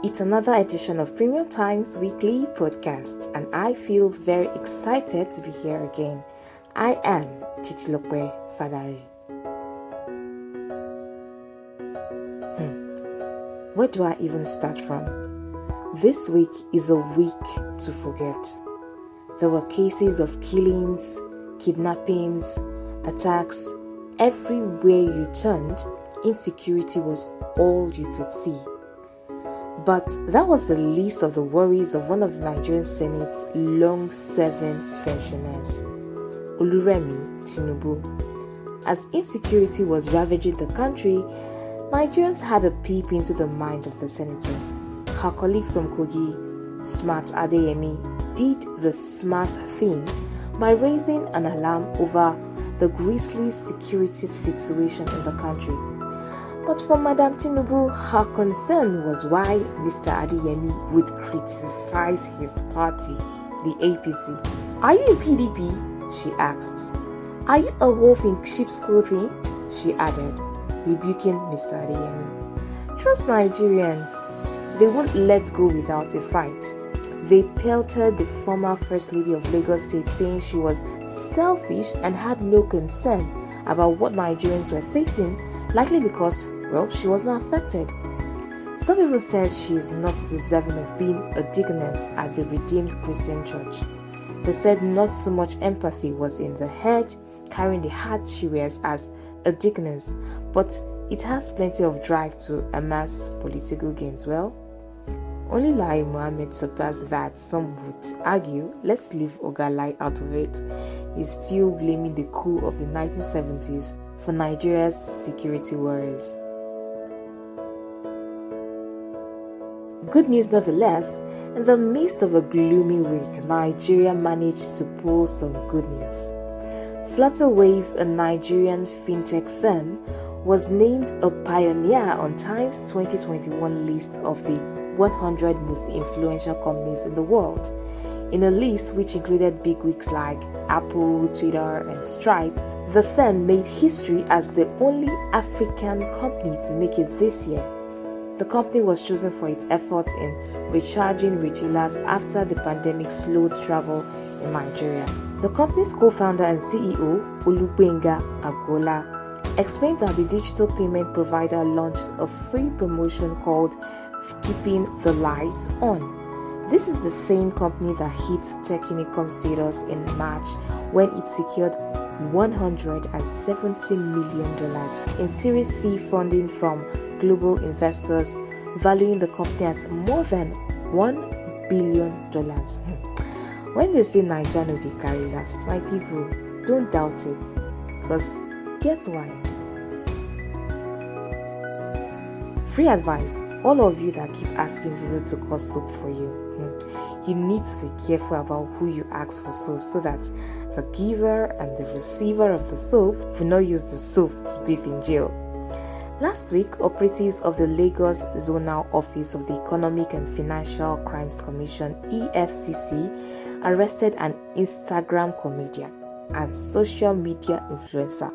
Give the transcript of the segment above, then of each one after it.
It's another edition of Premium Times Weekly Podcast, and I feel very excited to be here again. I am Titilope Fadare. Where do I even start from? This week is a week to forget. There were cases of killings, kidnappings, attacks. Everywhere you turned, insecurity was all you could see. But that was the least of the worries of one of the Nigerian Senate's long-serving pensioners, Oluremi Tinubu. As insecurity was ravaging the country, Nigerians had a peep into the mind of the senator. Her colleague from Kogi, Smart Adeyemi, did the smart thing by raising an alarm over the grisly security situation in the country. But for Madam Tinubu, her concern was why Mr. Adeyemi would criticize his party, the APC. "Are you in PDP?" she asked. "Are you a wolf in sheep's clothing?" she added, rebuking Mr. Adeyemi. Trust Nigerians, they won't let go without a fight. They pelted the former First Lady of Lagos State, saying she was selfish and had no concern about what Nigerians were facing, likely because she was not affected. Some even said she is not deserving of being a deaconess at the Redeemed Christian Church. They said not so much empathy was in the head carrying the hat she wears as a deaconess, but it has plenty of drive to amass political gains. Well, only Lai Mohammed surpassed that. Some would argue, let's leave Ogalai out of it. He's still blaming the coup of the 1970s for Nigeria's security worries. Good news nonetheless, in the midst of a gloomy week, Nigeria managed to pull some good news. Flutterwave, a Nigerian fintech firm, was named a pioneer on Time's 2021 list of the 100 most influential companies in the world. In a list which included bigwigs like Apple, Twitter, and Stripe, the firm made history as the only African company to make it this year. The company was chosen for its efforts in recharging retailers after the pandemic slowed travel in Nigeria. The company's co-founder and CEO, Olubenga Agbola, explained that the digital payment provider launched a free promotion called Keeping the Lights On. This is the same company that hit Technicom status in March when it secured $170 million in Series C funding from global investors, valuing the company at more than $1 billion. When they say Naija no dey carry last, my people, don't doubt it, because get why. Free advice, all of you that keep asking people to cut soap for you. You need to be careful about who you ask for soap so that the giver and the receiver of the soap will not use the soap to beef in jail. Last week, operatives of the Lagos Zonal Office of the Economic and Financial Crimes Commission (EFCC) arrested an Instagram comedian and social media influencer,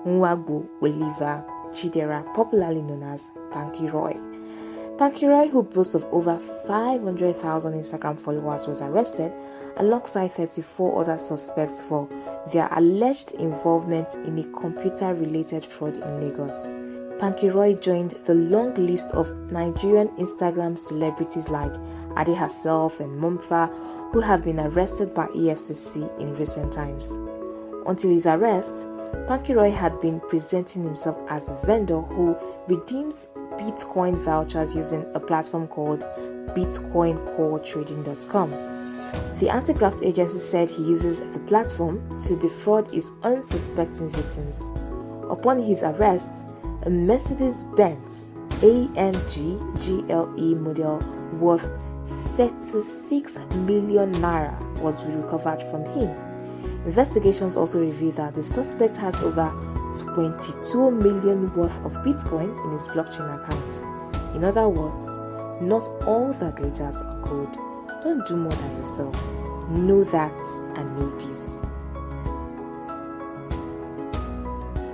Nwagbo Oliver Chidera, popularly known as Panky Roy. Panky Roy, who boasts of over 500,000 Instagram followers, was arrested alongside 34 other suspects for their alleged involvement in a computer-related fraud in Lagos. Panky Roy joined the long list of Nigerian Instagram celebrities like Ade herself and Momfa, who have been arrested by EFCC in recent times. Until his arrest, Panky Roy had been presenting himself as a vendor who redeems Bitcoin vouchers using a platform called bitcoincoretrading.com. The anti-graft agency said he uses the platform to defraud his unsuspecting victims. Upon his arrest, a Mercedes-Benz AMG GLE model worth 36 million naira was recovered from him. Investigations also reveal that the suspect has over 22 million worth of Bitcoin in his blockchain account. In other words, not all that glitters are gold. Don't do more than yourself. Know that and know peace.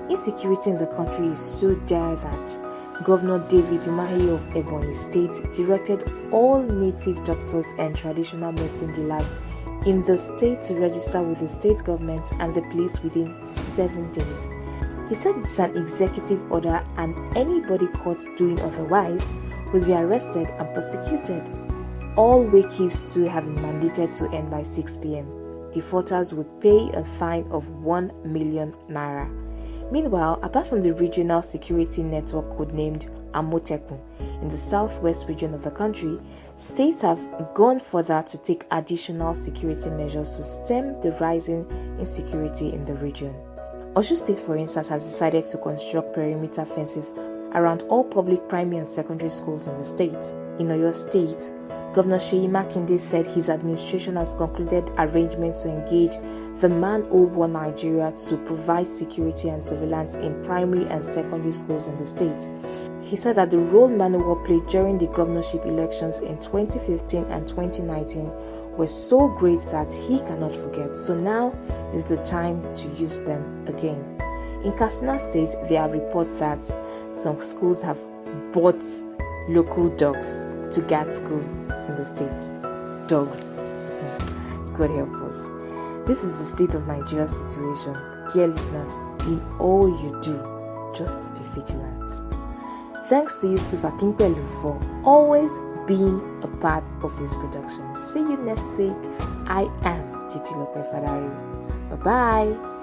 Insecurity in the country is so dire that Governor David Umahi of Ebonyi State directed all native doctors and traditional medicine dealers in the state to register with the state government and the police within 7 days. He said it's an executive order and anybody caught doing otherwise will be arrested and prosecuted. All wakekeeps too have been mandated to end by 6 p.m. Defaulters would pay a fine of 1 million naira. Meanwhile, apart from the regional security network codenamed Amotekun in the southwest region of the country, states have gone further to take additional security measures to stem the rising insecurity in the region. Osun State, for instance, has decided to construct perimeter fences around all public primary and secondary schools in the state. In Oyo State, Governor Seyi Makinde said his administration has concluded arrangements to engage the Man O War Nigeria to provide security and surveillance in primary and secondary schools in the state. He said that the role Man O War played during the governorship elections in 2015 and 2019 were so great that he cannot forget. So now is the time to use them again. In Katsina State, there are reports that some schools have bought local dogs to guard schools in the state. Dogs. God help us. This is the state of Nigeria's situation. Dear listeners, in all you do, just be vigilant. Thanks to Yusuf Akinpelu for always being a part of this production. See you next week. I am Titi Lope Fadari. Bye-bye.